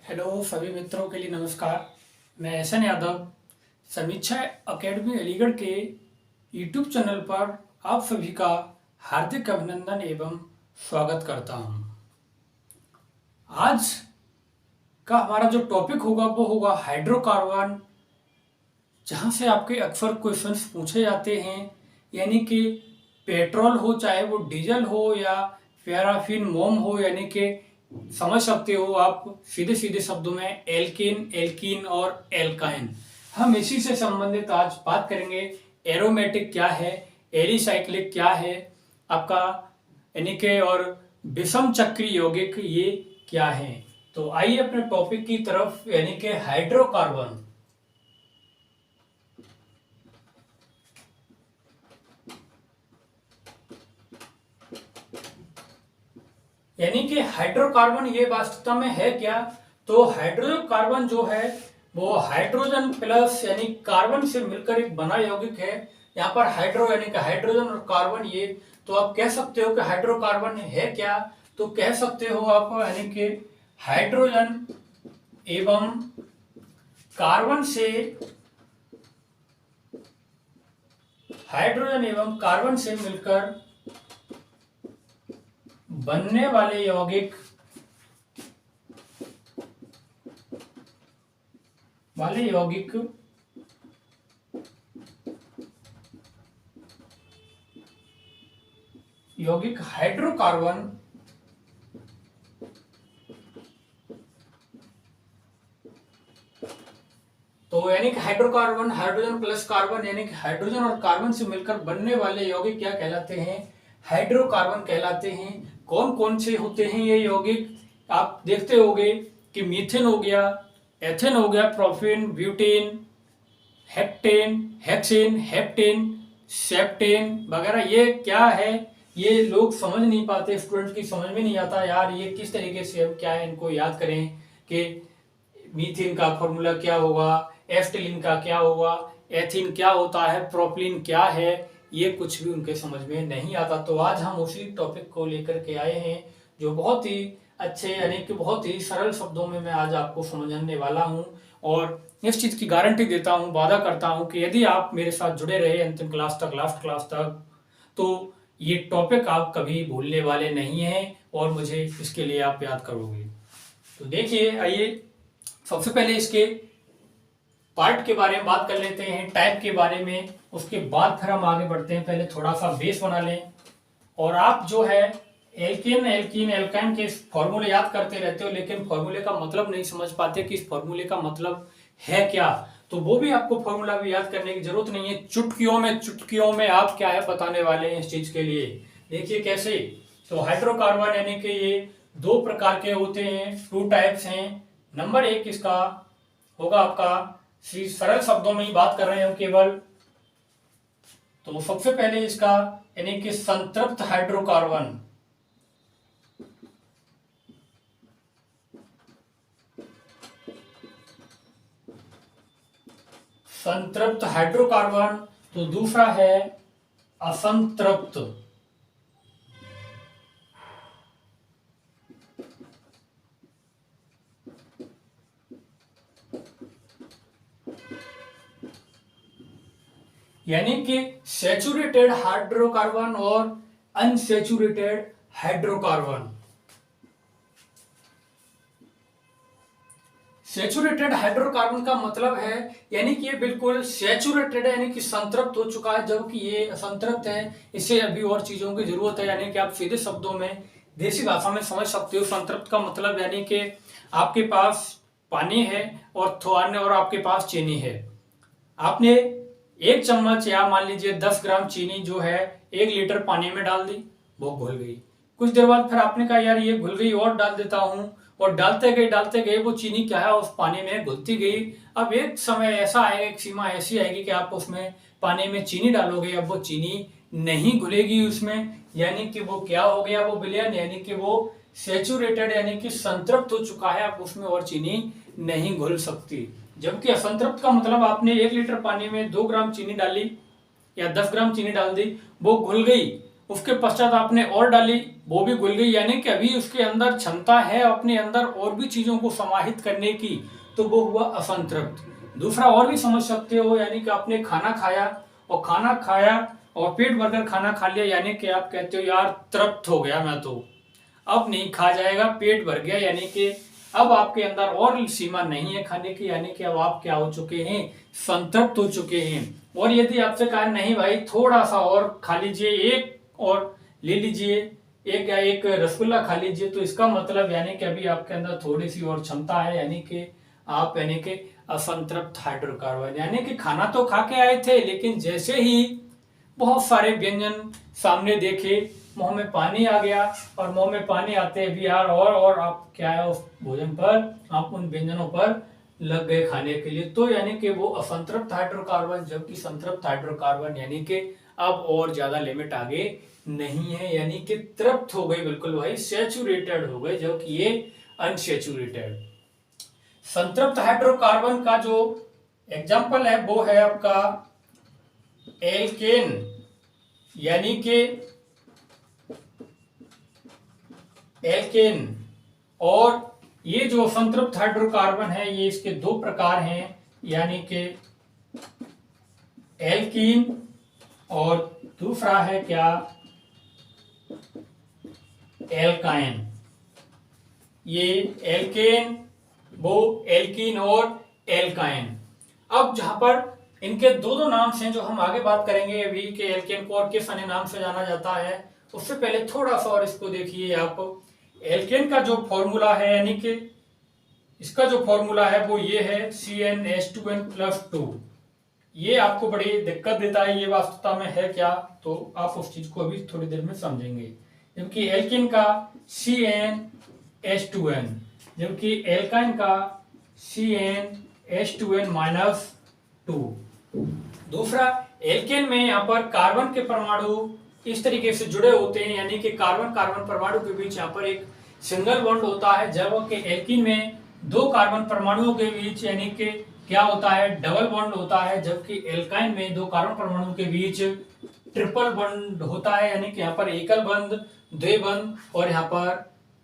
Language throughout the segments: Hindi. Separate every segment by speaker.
Speaker 1: हेलो सभी मित्रों के लिए नमस्कार। मैं एहसन यादव समीक्षा एकेडमी अलीगढ़ के यूट्यूब चैनल पर आप सभी का हार्दिक अभिनंदन एवं स्वागत करता हूं। आज का हमारा जो टॉपिक होगा वो होगा हाइड्रोकार्बन, जहां से आपके अक्सर क्वेश्चंस पूछे जाते हैं। यानी कि पेट्रोल हो, चाहे वो डीजल हो या पैराफिन मोम हो, यानी कि समझ सकते हो आप सीधे सीधे शब्दों में एल्किन, एल्कीन और एल्काइन। हम इसी से संबंधित आज बात करेंगे। एरोमेटिक क्या है, एलिसाइक्लिक क्या है आपका, यानी कि और विषम चक्री यौगिक ये क्या है। तो आइए अपने टॉपिक की तरफ, यानी कि हाइड्रोकार्बन। यानी कि हाइड्रोकार्बन ये वास्तव में है क्या। तो हाइड्रोकार्बन जो है वो हाइड्रोजन प्लस यानी कार्बन से मिलकर एक बना यौगिक है। यहाँ पर हाइड्रो यानी कि हाइड्रोजन और कार्बन, ये तो आप कह सकते हो कि हाइड्रोकार्बन है क्या। तो कह सकते हो आप, यानी कि हाइड्रोजन एवं कार्बन से मिलकर बनने वाले यौगिक हाइड्रोकार्बन तो यानी कि हाइड्रोकार्बन, हाइड्रोजन प्लस कार्बन, यानी कि हाइड्रोजन और कार्बन से मिलकर बनने वाले यौगिक क्या कहलाते हैं, हाइड्रोकार्बन कहलाते हैं। कौन कौन से होते हैं ये यौगिक, आप देखते होंगे कि मीथेन हो गया, एथेन हो गया, propane, butane, heptane, hexane, heptane, septane वगैरह। ये क्या है, ये लोग समझ नहीं पाते, स्टूडेंट की समझ में नहीं आता यार ये किस तरीके से हम क्या है इनको याद करें कि मीथेन का फॉर्मूला क्या होगा, एस्टिलीन का क्या होगा, एथिन क्या होता है, प्रोपिलीन क्या है, ये कुछ भी उनके समझ में नहीं आता। तो आज हम उसी टॉपिक को लेकर के आए हैं, जो बहुत ही अच्छे यानी कि बहुत ही सरल शब्दों में मैं आज आपको समझाने वाला हूं। और इस चीज की गारंटी देता हूं, वादा करता हूं कि यदि आप मेरे साथ जुड़े रहे अंतिम क्लास तक, लास्ट क्लास तक, तो ये टॉपिक आप कभी भूलने वाले नहीं हैं और मुझे इसके लिए आप याद करोगे। तो देखिए, आइए सबसे पहले इसके पार्ट के बारे में बात कर लेते हैं, टाइप के बारे में, उसके बाद फिर हम आगे बढ़ते हैं। पहले थोड़ा सा बेस बना लें। और आप जो है एल्केन, एल्कीन, एल्काइन के फॉर्मूले याद करते रहते हो, लेकिन फॉर्मूले का मतलब नहीं समझ पाते कि इस फॉर्मूले का मतलब है क्या। तो वो भी आपको फॉर्मूला भी याद करने की जरूरत नहीं है, चुटकियों में आप क्या है बताने वाले हैं इस चीज के लिए। देखिए कैसे। तो हाइड्रोकार्बन यानी कि ये दो प्रकार के होते हैं, टू टाइप्स हैं। नंबर एक इसका होगा आपका, सरल शब्दों में ही बात कर रहे हो केवल। तो सबसे पहले इसका यानी कि संतृप्त हाइड्रोकार्बन। संतृप्त हाइड्रोकार्बन। तो दूसरा है असंतृप्त। यानी कि सैचुरेटेड हाइड्रोकार्बन और अनसैचुरेटेड हाइड्रोकार्बन। सैचुरेटेड हाइड्रोकार्बन का मतलब है यानी कि ये बिल्कुल सैचुरेटेड है, यानी कि संतृप्त हो चुका है, जबकि ये असंतृप्त है। इसे अभी और चीजों की जरूरत है। यानी कि आप सीधे शब्दों में देसी भाषा में समझ सकते हो। संतृप्त का मतलब यानी कि आपके पास पानी है और थोड़े और आपके पास चीनी है। आपने 1 चम्मच या मान लीजिए 10 ग्राम चीनी जो है 1 लीटर पानी में डाल दी, वो घुल गई। कुछ देर बाद फिर आपने कहा यार ये घुल गई और डाल देता हूं, और डालते गए वो चीनी क्या है उस पानी में घुलती गई। अब एक समय ऐसा आएगा, एक सीमा ऐसी आएगी कि आप उसमें पानी में चीनी डालोगे, अब वो चीनी नहीं घुलेगी उसमें, यानी कि वो क्या हो गया, वो विलयन, यानी कि वो सेचुरेटेड यानी कि संतृप्त हो चुका है, अब उसमें और चीनी नहीं घुल सकती। जबकि असंतृप्त का मतलब आपने 1 लीटर पानी में 2 ग्राम चीनी डाली या 10 ग्राम चीनी डाल दी, वो घुल गई, उसके पश्चात आपने और डाली, वो भी घुल गई, यानी कि अभी उसके अंदर क्षमता है अपने अंदर और भी चीजों को समाहित करने की, तो वो हुआ असंतृप्त। दूसरा और भी समझ सकते हो, यानी कि आपने खाना खाया और पेट भरकर खाना खा लिया, यानी कि आप कहते हो यार तृप्त हो गया मैं तो, अब नहीं खा जाएगा, पेट भर गया, यानी कि अब आपके अंदर और सीमा नहीं है खाने की, यानी कि अब आप क्या हो चुके हैं, संतृप्त हो चुके हैं। और यदि आपसे कहा नहीं भाई थोड़ा सा और खा लीजिए, एक और ले लीजिए, एक या एक रसगुल्ला खा लीजिए, तो इसका मतलब यानी कि अभी आपके अंदर थोड़ी सी और क्षमता है, यानी कि आप यानी कि असंतृप्त हाइड्रोकार्बन, यानी कि खाना तो खा के आए थे, लेकिन जैसे ही बहुत सारे व्यंजन सामने देखे, मुंह में पानी आ गया, और मुंह में पानी आते भी यार और आप क्या है उस भोजन पर, आप उन व्यंजनों पर लग गए खाने के लिए, तो यानी कि वो असंतृप्त हाइड्रोकार्बन। जबकि संतृप्त हाइड्रोकार्बन यानी कि अब और ज्यादा लिमिट आगे नहीं है, यानी कि तृप्त हो गए, बिल्कुल भाई सैचुरेटेड हो गए, जबकि ये अनसैचुरेटेड। संतृप्त हाइड्रोकार्बन का जो एग्जाम्पल है वो है आपका एल्केन, यानी कि एल्केन। और ये जो संतृप्त हाइड्रोकार्बन है ये इसके दो प्रकार हैं, यानी कि एल्कीन और दूसरा है क्या, एल्काइन। ये एल्केन, वो एल्कीन और एल्काइन। अब जहां पर इनके दो नाम से जो हम आगे बात करेंगे अभी के एल्केन को और किस अन्य नाम से जाना जाता है, उससे पहले थोड़ा सा और इसको देखिए आप। एल्केन का जो फॉर्मूला है, यानी कि इसका जो फॉर्मूला है वो ये है CnH2n+2। ये आपको बड़ी दिक्कत देता है, ये वास्तवता में है क्या, तो आप उस चीज को अभी थोड़ी देर में समझेंगे। जबकि एल्केन का CnH2n, जबकि एल्काइन का CnH2n-2। दूसरा, एल्केन में यहाँ पर कार्बन के परमाणु इस तरीके से जुड़े होते हैं, यानी कि कार्बन कार्बन परमाणु के बीच यहाँ पर एक सिंगल बॉन्ड होता है, जबकि एल्कीन में दो कार्बन परमाणुओं के बीच यानी कि क्या होता है, डबल बॉन्ड होता है, जबकि एल्काइन में दो कार्बन परमाणुओं के बीच ट्रिपल बॉन्ड होता है, यानी कि यहाँ पर एकल बंध, द्विबंध और यहाँ पर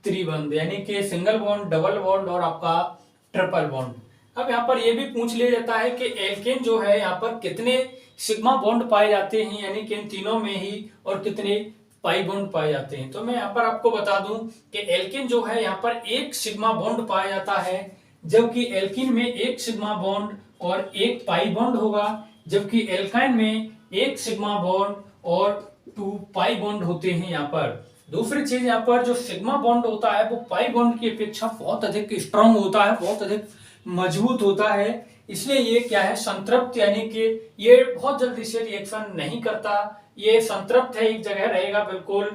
Speaker 1: त्रिबंध, यानी कि सिंगल बॉन्ड, डबल बॉन्ड और आपका ट्रिपल बॉन्ड। अब यहाँ पर यह भी पूछ लिया जाता है कि एल्केन जो है यहाँ पर कितने सिग्मा बॉन्ड पाए जाते हैं, यानी कि इन तीनों में ही, और कितने पाई बॉन्ड पाए जाते हैं। तो मैं यहाँ पर आपको बता दूं कि एल्केन जो है यहाँ पर एक सिग्मा बॉन्ड पाया जाता है, जबकि एल्कीन में एक सिग्मा बॉन्ड और एक पाई बॉन्ड होगा, जबकि एल्काइन में एक सिग्मा बॉन्ड और 2 पाई बॉन्ड होते हैं। यहाँ पर दूसरी चीज, यहाँ पर जो सिग्मा बॉन्ड होता है वो पाई बॉन्ड की अपेक्षा बहुत अधिक स्ट्रांग होता है, बहुत अधिक मजबूत होता है, इसलिए ये क्या है, संतृप्त, यानी कि ये बहुत जल्दी से रिएक्शन नहीं करता, ये संतृप्त है, एक जगह रहेगा, बिल्कुल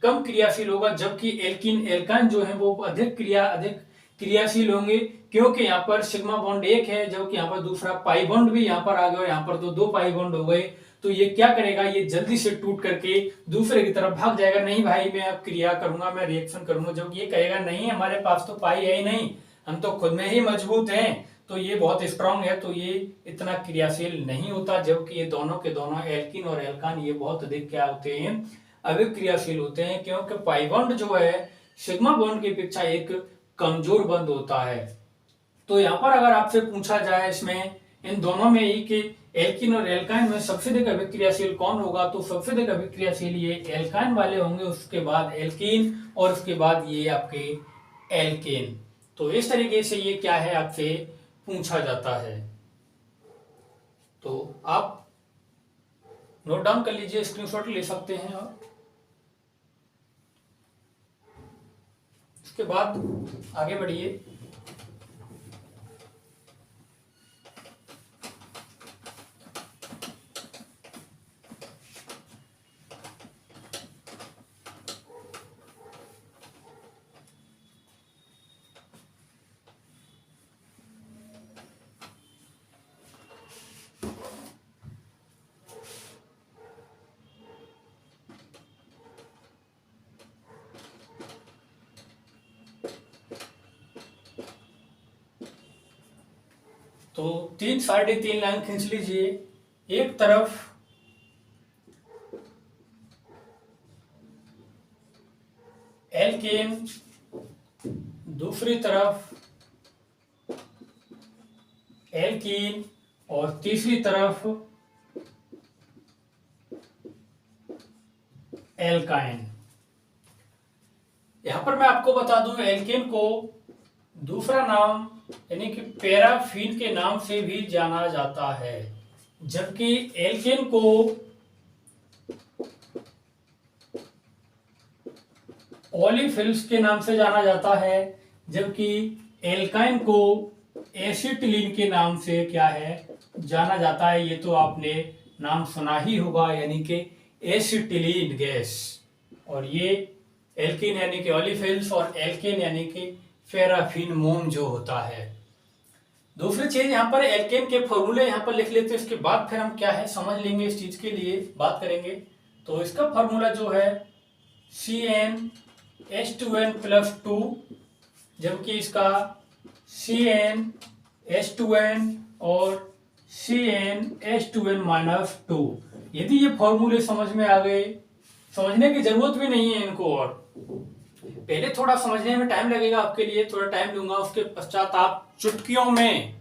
Speaker 1: कम क्रियाशील होगा। जबकि एल्कीन एल्काइन जो है वो अधिक क्रियाशील होंगे, क्योंकि यहाँ पर सिग्मा बॉन्ड एक है, जबकि यहाँ पर दूसरा पाई बॉन्ड भी यहाँ पर आ गया, यहाँ पर तो दो पाई बॉन्ड हो गए, तो ये क्या करेगा, ये जल्दी से टूट करके दूसरे की तरफ भाग जाएगा, नहीं भाई मैं अब क्रिया करूंगा, मैं रिएक्शन करूंगा, जब ये कहेगा नहीं हमारे पास तो पाई है ही नहीं, हम तो खुद में ही मजबूत हैं, तो ये बहुत स्ट्रांग है, तो ये इतना क्रियाशील नहीं होता। जबकि ये दोनों के दोनों एल्कीन और एल्कान ये बहुत अधिक क्या होते हैं, अभिक्रियाशील होते हैं, क्योंकि पाई बॉन्ड जो है सिग्मा बॉन्ड की अपेक्षा एक कमजोर बंध होता है। तो यहाँ पर अगर आपसे पूछा जाए इसमें इन दोनों में ही कि एल्कीन और एल्काइन में सबसे अधिक अभिक्रियाशील कौन होगा, तो सबसे अधिक अभिक्रियाशील ये एल्काइन वाले होंगे, उसके बाद एल्कीन और उसके बाद ये आपके एल्केन। तो इस तरीके से ये क्या है आपसे पूछा जाता है, तो आप नोट डाउन कर लीजिए, स्क्रीनशॉट ले सकते हैं, और उसके बाद आगे बढ़िए। तो 3 3.5 लाइन खींच लीजिए, एक तरफ दूसरी तरफ एल्कीन और तीसरी तरफ एल्काइन। यहां पर मैं आपको बता दूं, एल्केन को दूसरा नाम यानी कि पैराफिन के नाम से भी जाना जाता है, जबकि एल्केन को ओलिफिन्स के नाम से जाना जाता है, जबकि एल्काइन को एसिटिलीन के नाम से क्या है जाना जाता है। ये तो आपने नाम सुना ही होगा, यानी कि एसिटिलीन गैस। और ये एल्कीन यानी कि ओलिफिन्स और एल्केन यानी कि पैराफिन मोम जो होता है। दूसरी चीज यहाँ पर एल्केन के फॉर्मूले यहाँ पर लिख लेते हैं, इसके बाद फिर हम क्या है समझ लेंगे, इस चीज के लिए बात करेंगे। तो इसका फॉर्मूला जो है CnH2n+2, जबकि इसका CnH2n और CnH2n-2। यदि ये फॉर्मूले समझ में आ गए, समझने की जरूरत भी नहीं है इनको, और पहले थोड़ा समझने में टाइम लगेगा, आपके लिए थोड़ा टाइम दूंगा, उसके पश्चात आप चुटकियों में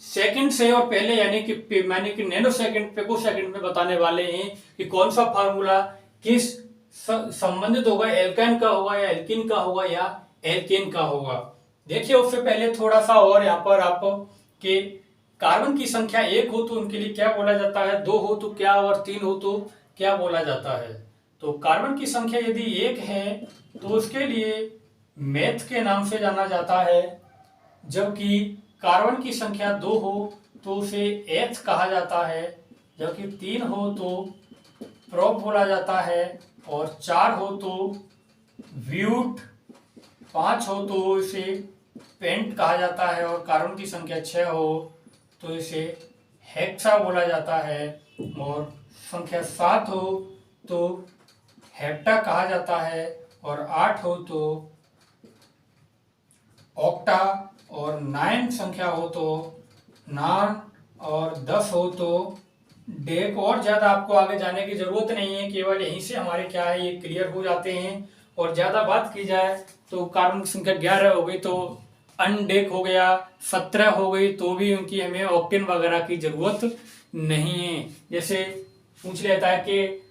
Speaker 1: सेकंड से और पहले यानी कि नैनो सेकंड पिको सेकंड में बताने वाले हैं कि कौन सा फार्मूला किस संबंधित होगा, एल्काइन का होगा या एल्कीन का होगा या एल्केन का होगा। देखिए उससे पहले थोड़ा सा और यहाँ पर आप कि कार्बन की संख्या 1 हो तो उनके लिए क्या बोला जाता है, 2 हो तो क्या, और 3 हो तो क्या बोला जाता है। तो कार्बन की संख्या यदि 1 है तो उसके लिए मेथ के नाम से जाना जाता है, जबकि कार्बन की संख्या 2 हो तो उसे एथ कहा जाता है, जबकि 3 हो तो प्रोप बोला जाता है, और 4 हो तो ब्यूट, 5 हो तो इसे पेंट कहा जाता है, और कार्बन की संख्या 6 हो तो इसे हेक्सा बोला जाता है, और संख्या 7 हो तो हेप्टा कहा जाता है, और 8 हो तो ऑक्टा, और 9 संख्या हो तो नान, और 10 हो तो डेक। और ज्यादा आपको आगे जाने की जरूरत नहीं है, केवल यहीं से हमारे क्या है ये क्लियर हो जाते हैं। और ज्यादा बात की जाए तो कार्बन की संख्या 11 हो गई तो अनडेक हो गया, 17 हो गई तो भी उनकी हमें ऑक्टेन वगैरह की जरूरत नहीं है। जैसे पूछ लेता है कि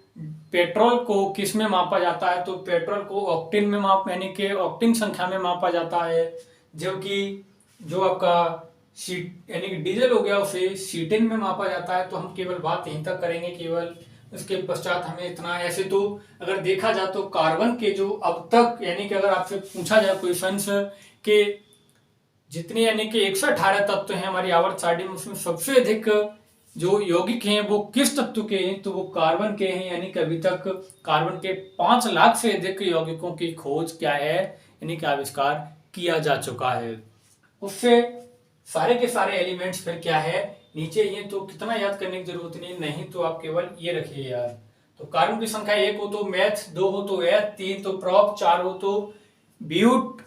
Speaker 1: पेट्रोल को किस में मापा जाता है, तो पेट्रोल को ऑक्टेन में यानी कि ऑक्टेन संख्या में मापा जाता है, जबकि जो आपका यानी कि डीजल हो गया उसे सीटेन में मापा जाता है। तो हम केवल बात यहीं तक करेंगे, केवल उसके पश्चात हमें इतना। ऐसे तो अगर देखा जाए तो कार्बन के जो अब तक यानी कि अगर आपसे पूछा जाए क्वेश्चन के जितने यानी कि 118 तत्व हैं हमारी आवर्त सारणी में, उसमें सबसे अधिक जो यौगिक हैं वो किस तत्व के हैं, तो वो कार्बन के हैं। यानी कि अभी तक कार्बन के 5 लाख से अधिक यौगिकों की खोज क्या है यानी कि आविष्कार किया जा चुका है। उससे सारे के सारे एलिमेंट्स फिर क्या है नीचे ही है, तो कितना याद करने की जरूरत नहीं तो आप केवल ये रखिए यार। तो कार्बन की संख्या 1 हो तो मैथ, 2 हो तो एथ, 3 तो प्रोप, 4 हो तो ब्यूट,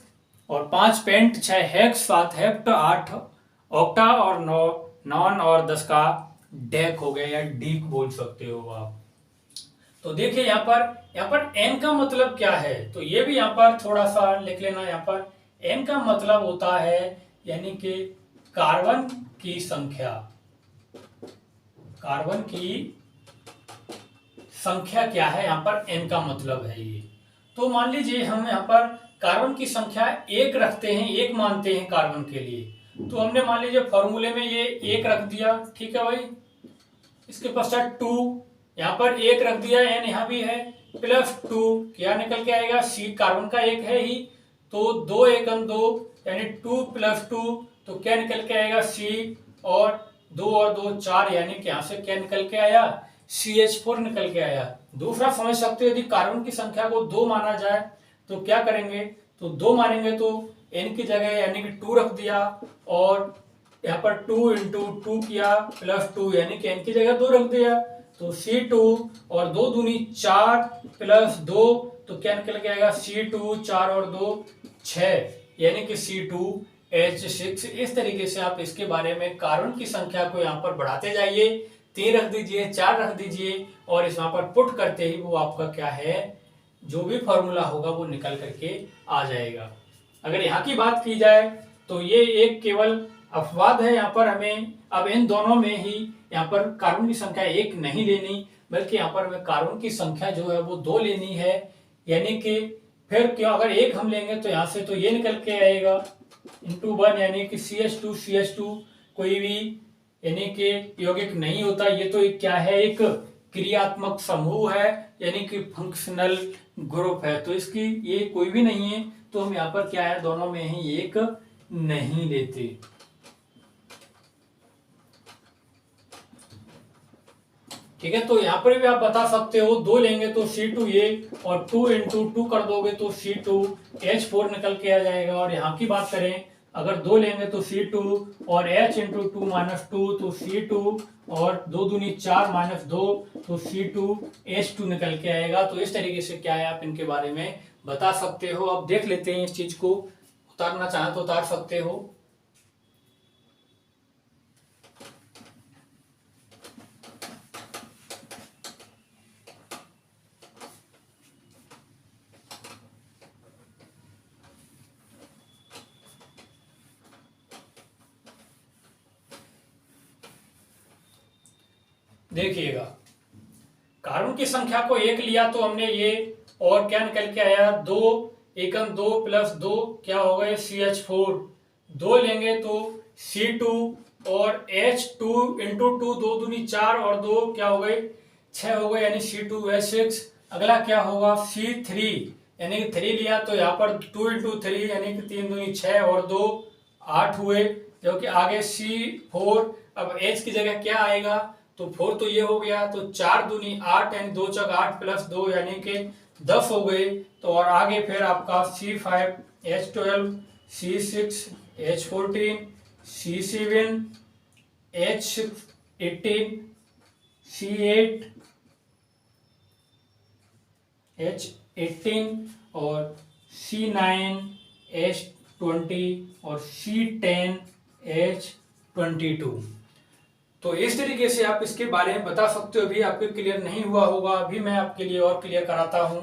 Speaker 1: और 5 पेंट, 6 हेक्स, 7 हेप्ट, 8 ऑक्टा, और 9 नॉन, और 10 का डेक हो गया या डीक बोल सकते हो आप। तो देखिए यहाँ पर एन का मतलब क्या है, तो ये भी यहाँ पर थोड़ा सा लिख लेना। यहाँ पर एन का मतलब होता है यानी कि कार्बन की संख्या, कार्बन की संख्या क्या है, यहाँ पर एन का मतलब है ये। तो मान लीजिए हम यहाँ पर कार्बन की संख्या 1 रखते हैं, 1 मानते हैं कार्बन के लिए, तो हमने मान लीजिए फॉर्मूले में ये 1 रख दिया, ठीक है भाई। इसके पश्चात 2 यहाँ पर 1 रख दिया, एन यहाँ भी है, प्लस 2 क्या निकल के आएगा, सी कार्बन का 1 है ही, तो 2 1 2 यानी 2 + 2 तो क्या निकल के आएगा सी, और 2 और 2 4 यानी कि यहाँ से क्या निकल के आया CH4 निकल के आया। दूसरा समझ सकते हो यदि कार्बन की संख्या को 2 माना जाए तो क्या करेंगे, तो 2 मानेंगे तो n की जगह यानी कि 2 रख दिया, और यहाँ पर 2 × 2 किया प्लस 2 यानी कि n की जगह 2 रख दिया, तो C2, और 2 दूनी 4 प्लस 2 तो क्या निकल के आएगा C2, 4 और 2 6 यानी कि C2H6। इस तरीके से आप इसके बारे में कार्बन की संख्या को यहाँ पर बढ़ाते जाइए, 3 रख दीजिए, 4 रख दीजिए, और इस वहां पर पुट करते ही वो आपका क्या है जो भी फॉर्मूला होगा वो निकल करके आ जाएगा। अगर यहाँ की बात की जाए तो ये एक केवल अपवाद है। यहाँ पर हमें अब इन दोनों में ही यहाँ पर कार्बन की संख्या 1 नहीं लेनी, बल्कि यहाँ पर हमें कार्बन की संख्या जो है वो 2 लेनी है। यानी कि फिर क्यों, अगर 1 हम लेंगे तो यहाँ से तो ये निकल के आएगा इंटू 1, यानी कि CH2 कोई भी यानी कि यौगिक नहीं होता। ये तो एक क्या है, एक क्रियात्मक समूह है, यानी कि फंक्शनल ग्रुप है। तो इसकी ये कोई भी नहीं है, तो हम यहाँ पर क्या है, दोनों में ही एक नहीं लेते। ठीक है, तो यहाँ पर भी आप बता सकते हो 2 लेंगे तो C2 ये, और 2 इंटू 2 कर दोगे तो C2H4 निकल के आ जाएगा। और यहाँ की बात करें, अगर 2 लेंगे तो C2 और H इंटू 2 माइनस 2 तो C2, और 2 दूनी 4 माइनस 2 तो C2H2 निकल के आएगा। तो इस तरीके से क्या है, आप इनके बारे में बता सकते हो। अब देख लेते हैं, इस चीज को उतारना चाहे तो उतार सकते हो। देखिएगा, कार्बन की संख्या को 1 लिया तो हमने ये, और क्या निकल के आया 2, 1 2 प्लस 2 क्या हो गए CH4। 2 लेंगे तो C2 और H2 इंटू 2, 2 दूनी 4 और 2 क्या हो गए 6 हो गए, यानी C2H6। अगला क्या होगा C3, यानी कि 3 लिया तो यहाँ पर 2 इंटू 3 यानी कि 3 दूनी 6 और 2 8 हुए, जो कि आगे C4। अब H की जगह क्या आएगा, तो 4 तो ये हो गया, तो 4 दूनी 8 यानी 2 चौक 8 प्लस 2 यानी कि 10 हो गए। तो और आगे फिर आपका C5H12, C6H14, C7H18, C8H18 और C9H20 और C10H22। तो इस तरीके से आप इसके बारे में बता सकते हो। भी आपके क्लियर नहीं हुआ होगा, अभी मैं आपके लिए और क्लियर कराता हूं।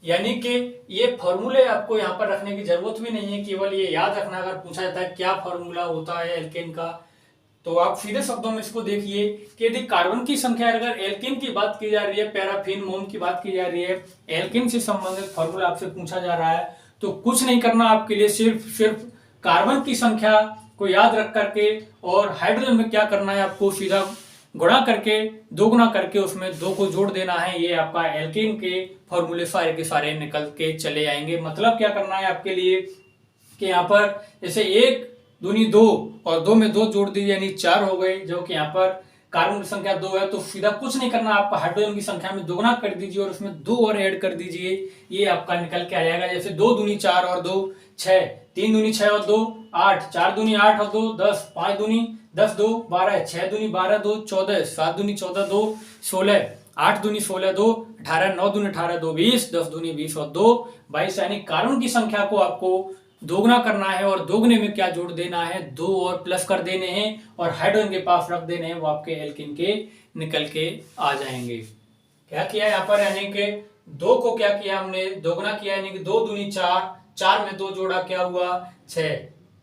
Speaker 1: यानी कि ये फॉर्मूले आपको यहाँ पर रखने की जरूरत भी नहीं है, केवल ये याद रखना। अगर पूछा जाता है क्या फॉर्मूला होता है एल्केन का, तो आप सीधे शब्दों में इसको देखिए कि यदि कार्बन की संख्या, अगर एल्केन की बात की जा रही है, पैराफिन, मोम की बात की जा रही है, एल्केन से संबंधित फॉर्मूला आपसे पूछा जा रहा है, तो कुछ नहीं करना आपके लिए, सिर्फ कार्बन की संख्या को याद रख करके, और हाइड्रोजन में क्या करना है, आपको सीधा गुणा करके, दोगुना करके उसमें 2 को जोड़ देना है। ये आपका एल्केन के फॉर्मूले सारे के सारे निकल के चले आएंगे। मतलब क्या करना है आपके लिए कि यहाँ पर जैसे 1 दूनी 2 और 2 में 2 जोड़ दीजिए, यानी 4 हो गए, जो कि यहाँ पर कार्बन की संख्या 2 है। तो सीधा कुछ नहीं करना, आपका हाइड्रोजन की संख्या में दोगुना कर दीजिए और उसमें 2 और ऐड कर दीजिए, ये आपका निकल के आ जाएगा। जैसे 2 दूनी 4 और 2 6, 3 दूनी 6 और 2 8, 4 दूनी 8 और 2 10, 5 दूनी 10, 2 12, 6 दूनी 12, 2 14, 7 दूनी 14, 2 16, 8 दूनी 16, 2 18, 9 दूनी 18, 2 20, 10 दूनी 20 और 2 22। यानी कार्बन की संख्या को आपको दोगुना करना है, और दोगुने में क्या जोड़ देना है, 2 और प्लस कर देने हैं, और हाइड्रोजन के पास रख देने हैं, वो आपके एल्केन के निकल के आ जाएंगे। क्या किया यहाँ पर, यानी कि 2 को क्या किया हमने, दोगुना किया, यानी कि 2 दूनी 4, 4 में 2 जोड़ा क्या हुआ 6,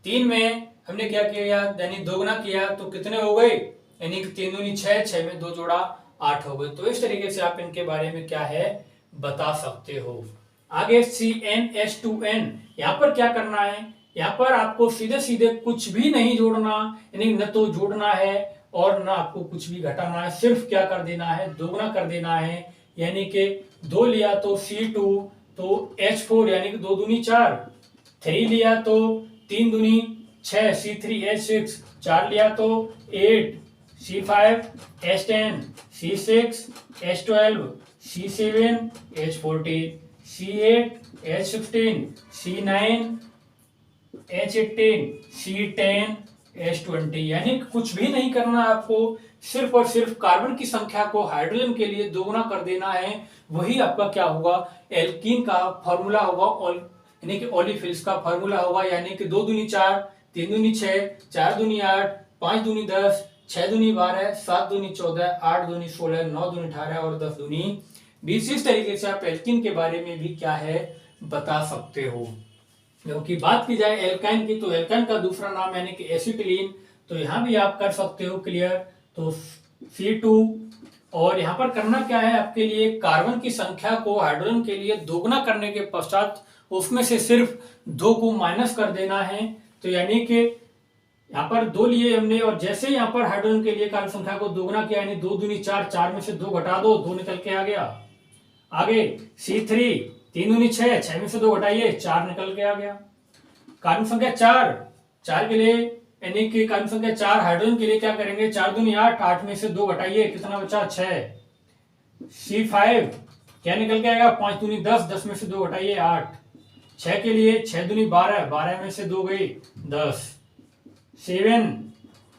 Speaker 1: 3 में हमने क्या किया, यानी दोगुना किया तो कितने हो गए, यानी कि 3 दूनी 6, 6 में 2 जोड़ा 8 हो गए। तो इस तरीके से आप इनके बारे में क्या है बता सकते हो। आगे CnH2n, यहाँ पर क्या करना है, यहाँ पर आपको सीधे सीधे कुछ भी नहीं जोड़ना, यानी न तो जोड़ना है और न आपको कुछ भी घटाना है, सिर्फ क्या कर देना है, दोगुना कर देना है। यानी कि 2 लिया तो C2 तो H4, यानी कि 2 दूनी 4, 3 लिया तो 3 दूनी 6 C3H6, 4 लिया तो 8 C5H10, C6H12, C7H14, C8H16, C9H18, C10H20। यानी कुछ भी नहीं करना आपको, सिर्फ और सिर्फ कार्बन की संख्या को हाइड्रोजन के लिए दोगुना कर देना है। वही आपका क्या होगा, एल्कीन का फॉर्मूला होगा, यानी कि ओलिफिन्स का फॉर्मूला होगा। यानी कि 2 दूनी 4, 3 दूनी 6, 4 दूनी 8, 5 दूनी 10, 6 दूनी 12, 7 दूनी 14, 8 दूनी 16, 9 दूनी 18 और 10 दूनी 20। इस तरीके से आप एल्कीन के बारे में भी क्या है बता सकते हो। क्योंकि बात की जाए एल्काइन की, तो एल्काइन का दूसरा नाम यानी कि एसिटिलीन, तो यहाँ भी आप कर सकते हो क्लियर। तो C2, और यहाँ पर करना क्या है आपके लिए, कार्बन की संख्या को हाइड्रोजन के लिए दोगुना करने के पश्चात उसमें से सिर्फ 2 को माइनस कर देना है। तो यानी कि यहाँ पर 2 लिए हमने, और जैसे यहाँ पर हाइड्रोजन के लिए कार्बन संख्या को दोगुना किया, यानी 2 दूनी 4, 4 में से 2 घटा दो, 2 निकल के आ गया। आगे C3, 3 दूनी 6, 6 में से 2 घटाइए, 4 निकल के आ गया। कार्बन संख्या 4, 4 के लिए यानी कि कार्बन संख्या 4 हाइड्रोजन के लिए क्या करेंगे, 4 दूनी 8, 8 में से 2 घटाइए, कितना बचा, 6। C5 क्या निकल के आएगा, 5 दूनी 10, 10 में से 2 घटाइए, 8। 6 के लिए 6 दूनी 12, 12 में से 2 गई, 10। 7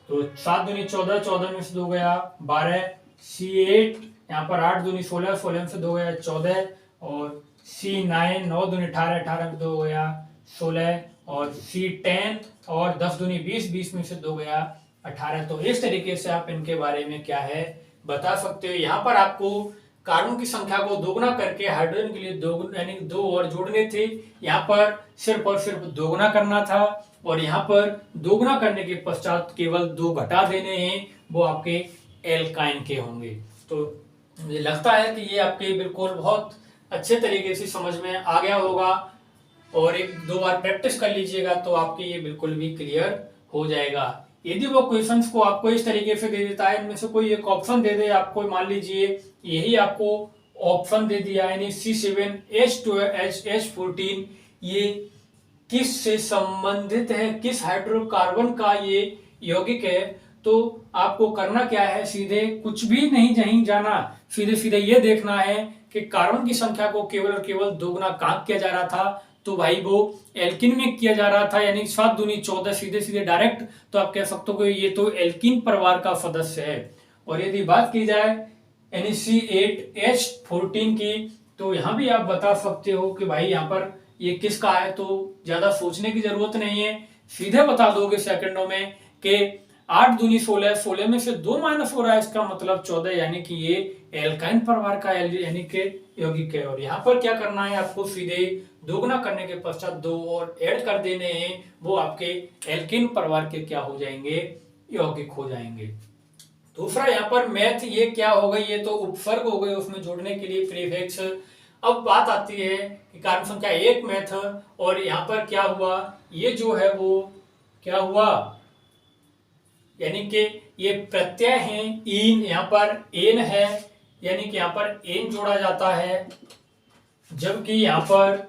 Speaker 1: तो 7 दूनी 14, 14 में से 2 गया, 12। C8 यहाँ पर 8 दूनी 16, 16 में से 2 गया, 14। और C9 9 दूनी 18, 18 में 2 गया, 16। और C10 और 10 दूनी 20, 20 में से 2 गया, 18। तो इस तरीके से आप इनके बारे में क्या है बता सकते हो। यहाँ पर आपको कार्बन की संख्या को दोगुना करके हाइड्रोजन के लिए दोगुना यानी 2 और जोड़ने थे, यहाँ पर सिर्फ और सिर्फ दोगुना करना था, और यहाँ पर दोगुना करने के पश्चात केवल 2 घटा देने हैं, वो आपके एल्काइन के होंगे। तो मुझे लगता है कि ये आपके बिल्कुल बहुत अच्छे तरीके से समझ में आ गया होगा, और 1-2 बार प्रैक्टिस कर लीजिएगा तो आपके ये बिल्कुल भी क्लियर हो जाएगा। यदि वो क्वेश्चंस को आपको इस तरीके से दे देता है, इनमें से कोई एक ऑप्शन दे दे आपको, मान लीजिए यही आपको ऑप्शन दे दिया यानी C7H12H14, ये किस से संबंधित है, किस हाइड्रोकार्बन का ये यौगिक है, तो आपको करना क्या है, सीधे कुछ भी नहीं जाना, सीधे सीधे ये देखना है कि कार्बन की संख्या को केवल और केवल दोगुना कहाँ किया जा रहा था, तो भाई वो एल्किन में किया जा रहा था, यानी 7 दूनी 14, सीधे सीधे डायरेक्ट तो आप कह सकते हो कि ये तो एल्किन परिवार का सदस्य है। और यदि बात की जाए यानी C8H14 की, तो यहाँ भी आप बता सकते हो कि भाई यहाँ पर ये किसका है, तो ज्यादा सोचने की जरूरत नहीं है, सीधे बता दोगे सेकंडों में कि 8 दूनी 16, 16 में से 2 माइनस हो रहा है, इसका मतलब 14, यानी कि ये एल्काइन परिवार का यानी कि यौगिक है। और यहाँ पर क्या करना है आपको, सीधे दोगुना करने के पश्चात 2 और ऐड कर देने हैं, वो आपके एल्किन परिवार के क्या हो जाएंगे, यौगिक हो जाएंगे। दूसरा यहाँ पर मैथ, ये क्या हो गई, ये तो उपसर्ग हो गए, उसमें जोड़ने के लिए प्रीफिक्स। अब बात आती है कि कार्बन संख्या 1 मैथ, और यहाँ पर क्या हुआ, ये जो है वो क्या हुआ, यानी कि ये प्रत्यय है इन, यहाँ पर एन है, यानी कि यहाँ पर एन जोड़ा जाता है, जबकि यहाँ पर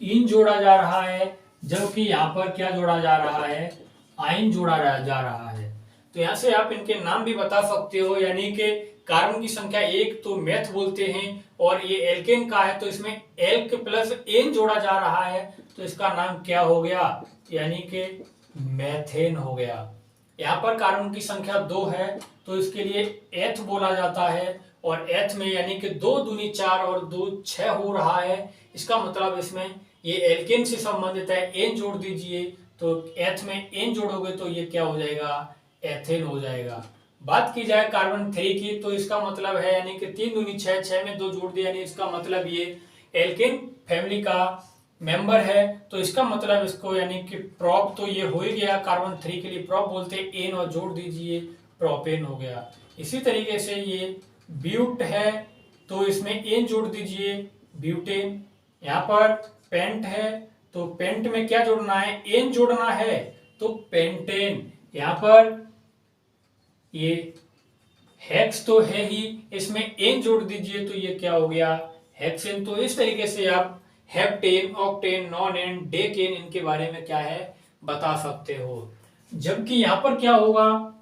Speaker 1: इन जोड़ा जा रहा है, जबकि यहाँ पर क्या जोड़ा जा रहा है, आइन जोड़ा जा रहा है। तो यहाँ से आप इनके नाम भी बता सकते हो, यानी कि कार्बन की संख्या 1 तो मैथ बोलते हैं, और ये एल्केन का है तो इसमें एल्क प्लस एन जोड़ा जा रहा है, तो इसका नाम क्या हो गया, यानी कि मैथेन हो गया। यहाँ पर कार्बन की संख्या 2 है तो इसके लिए एथ बोला जाता है, और एथ में यानी कि 2 दूनी 4 और 2 6 हो रहा है, इसका मतलब इसमें ये एल्केन से संबंधित है, एन जोड़ दीजिए, तो एथ में एन जोड़ोगे तो ये क्या हो जाएगा, एथेन हो जाएगा। बात की जाए कार्बन 3 की, तो इसका मतलब है यानी कि 3 दूनी 6, 6 में 2 जोड़ दिया, यानी इसका मतलब ये एल्केन फैमिली का मेंबर है, तो इसका मतलब इसको यानी कि प्रोप तो ये हो ही गया, कार्बन 3 के लिए प्रोप बोलते हैं, एन और जोड़ दीजिए, प्रोपेन हो गया। इसी तरीके से ये ब्यूट है तो इसमें एन जोड़ दीजिए, ब्यूटेन। यहाँ पर पेंट है तो पेंट में क्या जोड़ना है, एन जोड़ना है, तो पेंटेन। यहाँ पर ये हेक्स तो है ही, इसमें एन जोड़ दीजिए तो ये क्या हो गया, हेक्सेन। तो इस तरीके से आप हेप्टेन, ऑक्टेन, नॉन-एन, डेकेन, इनके बारे में क्या है बता सकते हो। जबकि यहाँ पर क्या होगा,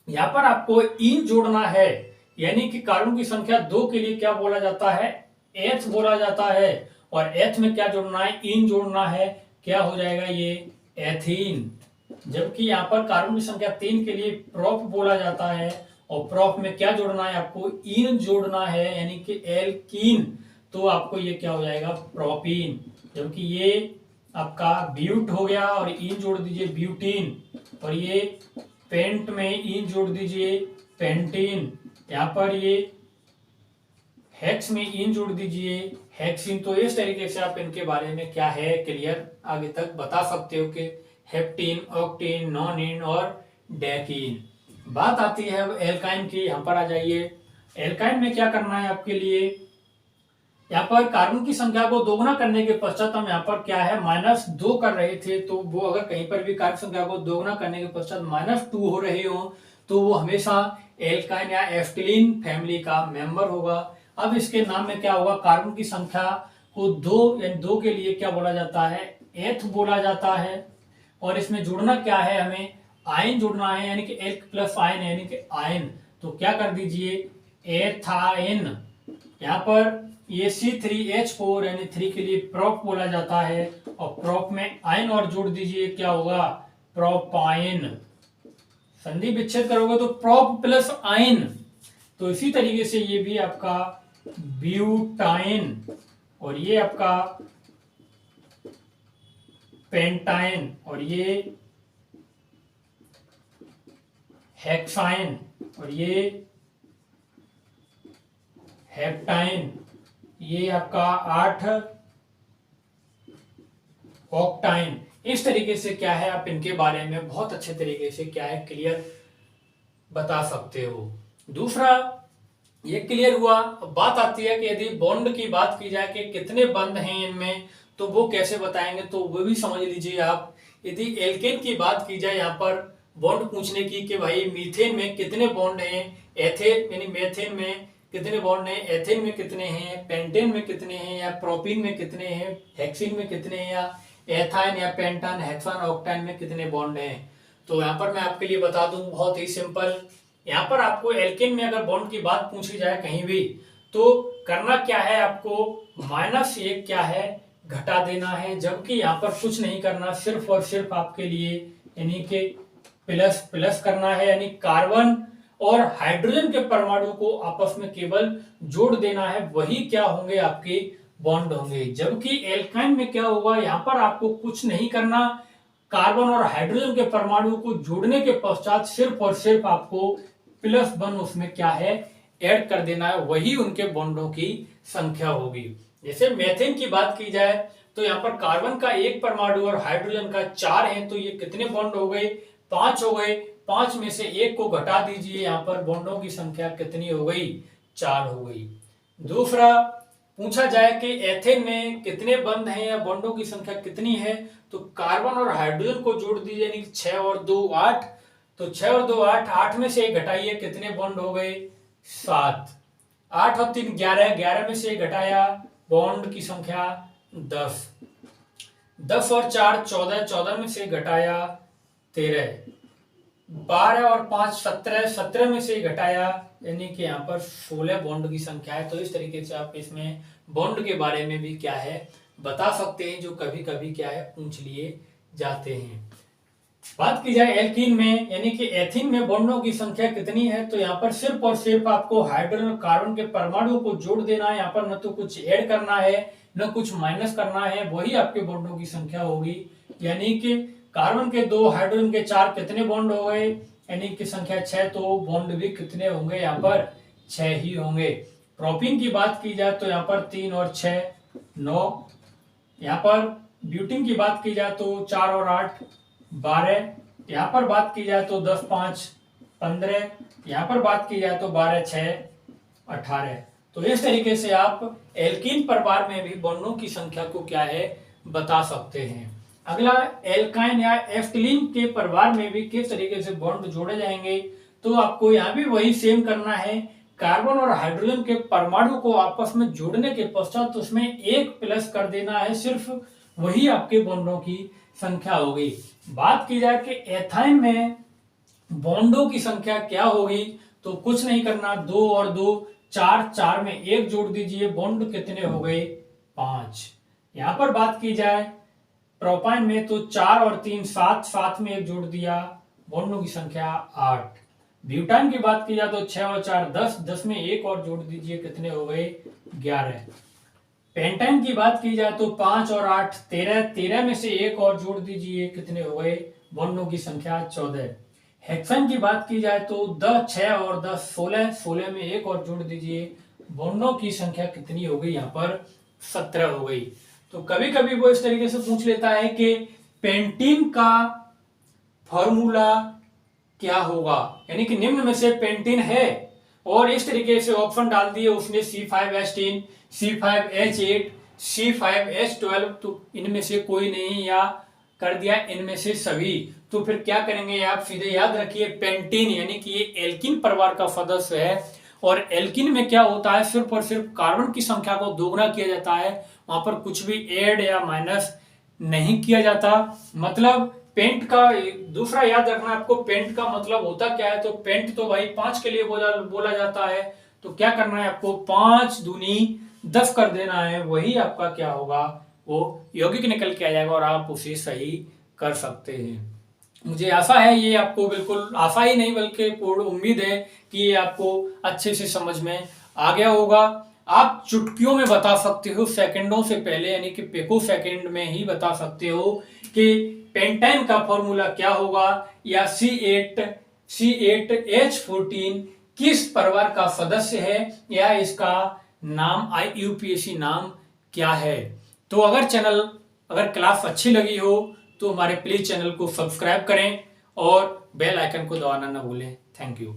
Speaker 1: यहाँ पर आपको इन जोड़ना है, यानी कि कार्बन की संख्या 2 के लिए क्या बोला जाता है, एथ बोला जाता है, और एथ में क्या जोड़ना है, इन जोड़ना है, क्या हो जाएगा ये एथीन। जबकि यहाँ पर कार्बन की संख्या 3 के लिए प्रोप बोला जाता है, और प्रोप में क्या जोड़ना है, आपको इन जोड़ना है, यानी कि एल्कीन, तो आपको ये क्या हो जाएगा, प्रोपीन। जबकि ये आपका ब्यूट हो गया, और इन जोड़ दीजिए ब्यूटीन, और ये पेंट में इन जोड़ दीजिए पेंटीन। यहाँ पर ये हेक्स में इन जोड़ दीजिए, हेक्सिन। तो इस तरीके से आप इनके बारे में क्या है क्लियर आगे तक बता सकते हो कि हेप्टीन, ऑक्टीन, नॉनिन और डेकीन। बात आती है अब एल्काइन की। यहाँ पर आ जाइए। एल्काइन में क्या करना है आपके लिए, यहाँ पर कार्बन की संख्या को दोगुना करने के पश्चात हम यहाँ पर क्या है -2 कर रहे थे, तो वो अगर कहीं पर भी कार्बन संख्या को दोगुना करने के पश्चात -2 हो रहे हो तो वो हमेशा एल्काइन या एस्टिलीन फैमिली का मेंबर होगा। अब इसके नाम में क्या होगा, कार्बन की संख्या को 2 यानी 2 के लिए क्या बोला जाता है, एथ बोला जाता है। और इसमें जुड़ना क्या है, हमें आयन जुड़ना है, यानी कि एल्क प्लस आयन यानी कि आयन। तो क्या कर दीजिए, एथाइन। यहाँ पर ये C3H4 यानी 3 के लिए प्रोप बोला जाता है, और प्रोप में आयन और जोड़ दीजिए, क्या होगा, प्रोपाइन। संधि विच्छेद करोगे तो प्रोप प्लस आयन। तो इसी तरीके से ये भी आपका ब्यूटाइन, और ये आपका पेंटाइन, और ये हेक्साइन, और ये हेप्टाइन, ये आपका 8 ऑक्टाइन। इस तरीके से क्या है आप इनके बारे में बहुत अच्छे तरीके से क्या है क्लियर बता सकते हो। दूसरा ये क्लियर हुआ। अब बात आती है कि यदि बॉन्ड की बात की जाए कि कितने बंध हैं इनमें, तो वो कैसे बताएंगे, तो वो भी समझ लीजिए आप। यदि एल्केन की बात की जाए यहाँ पर बॉन्ड पूछने की कि भाई मीथेन में कितने बॉन्ड हैं, एथेन यानी मेथेन में कितने बॉन्ड हैं, एथेन में कितने हैं, पेंटेन में कितने हैं, या प्रोपीन में कितने हैं, हेक्सिन में कितने हैं, या एथाइन या पेंटान, हेक्सान, ऑक्टाइन में कितने बॉन्ड हैं। तो यहाँ पर मैं आपके लिए बता दूं बहुत ही सिंपल। यहाँ पर आपको एल्केन में अगर बॉन्ड की बात पूछी जाए कहीं भी, तो करना क्या है, आपको -1 क्या है घटा देना है, जबकि यहाँ पर कुछ नहीं करना, सिर्फ और सिर्फ आपके लिए यानी कि प्लस प्लस करना है, यानी कार्बन और हाइड्रोजन के परमाणु को आपस में केवल जोड़ देना है, वही क्या होंगे, आपके बॉन्ड होंगे। जबकि एल्काइन में क्या होगा, यहाँ पर आपको कुछ नहीं करना, कार्बन और हाइड्रोजन के परमाणु को जोड़ने के पश्चात सिर्फ और सिर्फ आपको +1 उसमें क्या है ऐड कर देना है, वही उनके बॉन्डों की संख्या होगी। जैसे मेथेन की बात की जाए तो यहाँ पर कार्बन का 1 परमाणु और हाइड्रोजन का 4 है, तो ये कितने बॉन्ड हो गए, 5 हो गए। 5 में से 1 को घटा दीजिए, यहाँ पर बॉन्डों की संख्या कितनी हो गई, 4 हो गई। दूसरा पूछा जाए कि एथेन में कितने बंध हैं या बॉन्डों की संख्या कितनी है, तो कार्बन और हाइड्रोजन को जोड़ दीजिए, यानी 6 और 2 8। तो 6 और 2 8, 8 में से 1 घटाइए, कितने बॉन्ड हो गए, 7। 8 और 3 11, 11 में से 1 घटाया, बॉन्ड की संख्या 10। 10 और 4 14, 14 में से घटाया 13। 12 और 5 17, 17 में से घटाया, यानी कि यहाँ पर 16 बॉन्ड की संख्या है। तो इस तरीके से आप इसमें बॉन्ड के बारे में भी क्या है बता सकते हैं, जो कभी कभी क्या है पूछ लिए जाते हैं। बात की जाए एल्कीन में यानी कि एथीन में बॉन्डों की संख्या कितनी है, तो यहाँ पर सिर्फ और सिर्फ आपको हाइड्रोजन और कार्बन के परमाणु को जोड़ देना है, यहाँ पर न तो कुछ ऐड करना है न कुछ माइनस करना है, वही आपके बॉन्डों की संख्या होगी। यानी कि कार्बन के 2 हाइड्रोजन के 4 कितने बॉन्ड हो गए, यानी कि संख्या 6, तो बॉन्ड भी कितने होंगे, यहाँ पर 6 ही होंगे। प्रोपीन की बात की जाए तो यहाँ पर 3 और 6 9। यहाँ पर ब्यूटीन की बात की जाए तो 4 और 8 12। यहाँ पर बात की जाए तो 10 5 15। यहाँ पर बात की जाए तो 12 6 18। तो इस तरीके से आप एल्कीन परिवार में भी बॉन्डों की संख्या को क्या है बता सकते हैं। अगला एल्काइन या एस्टिलीन के परिवार में भी किस तरीके से बॉन्ड जोड़े जाएंगे, तो आपको यहाँ भी वही सेम करना है। कार्बन और हाइड्रोजन के परमाणु को आपस में जोड़ने के पश्चात उसमें 1 प्लस कर देना है, सिर्फ वही आपके बॉन्डों की संख्या होगी। बात की जाए कि एथाइन में बॉन्डों की संख्या क्या होगी, तो कुछ नहीं करना, 2 और 2 4, 4 में 1 जोड़ दीजिए, बॉन्ड कितने हो गए, 5। यहाँ पर बात की जाए प्रोपाइन में तो 4 और 3 7, 7 में 1 जोड़ दिया, बॉन्डों की संख्या 8। ब्यूटाइन की बात की जाए तो 6 और 4 10, 10 में 1 और जोड़ दीजिए, कितने हो गए, 11। पेंटाइन की बात की जाए तो 5 और 8 13, 13 में से 1 और जोड़ दीजिए, कितने हो गए, बॉन्डों की संख्या 14। हेक्साइन की बात की जाए तो 10 6 और 10 16, 16 में 1 और जोड़ दीजिए, बॉन्डों की संख्या कितनी हो गई, यहाँ पर 17 हो गई। तो कभी कभी वो इस तरीके से पूछ लेता है कि पेंटीन का फॉर्मूला क्या होगा, यानी कि निम्न में से पेंटीन है, और इस तरीके से ऑप्शन डाल दिए उसने C5H10, C5H8, C5H12, तो इनमें से कोई नहीं, या कर दिया इनमें से सभी। तो फिर क्या करेंगे आप, सीधे याद रखिए पेंटीन यानी कि ये एल्किन परिवार का सदस्य है, और एल्किन में क्या होता है, सिर्फ और सिर्फ कार्बन की संख्या को दोगुना किया जाता है, वहां पर कुछ भी ऐड या माइनस नहीं किया जाता। मतलब पेंट का दूसरा याद रखना आपको, पेंट का मतलब होता क्या है, तो पेंट तो भाई 5 के लिए बोला जाता है। तो क्या करना है आपको, 5 दूनी 10 कर देना है, वही आपका क्या होगा, वो यौगिक निकल के आ जाएगा और आप उसे सही कर सकते हैं। मुझे आशा है ये आपको, बिल्कुल आशा ही नहीं बल्कि पूर्ण उम्मीद है कि ये आपको अच्छे से समझ में आ गया होगा। आप चुटकियों में बता सकते हो, सेकंडों से पहले, यानी कि पिको सेकंड में ही बता सकते हो कि पेंटाइन का फॉर्मूला क्या होगा, या C8H14 किस परिवार का सदस्य है, या इसका नाम IUPAC नाम क्या है। तो अगर क्लास अच्छी लगी हो तो हमारे प्लीज चैनल को सब्सक्राइब करें और बेल आइकन को दबाना ना भूलें। Thank you.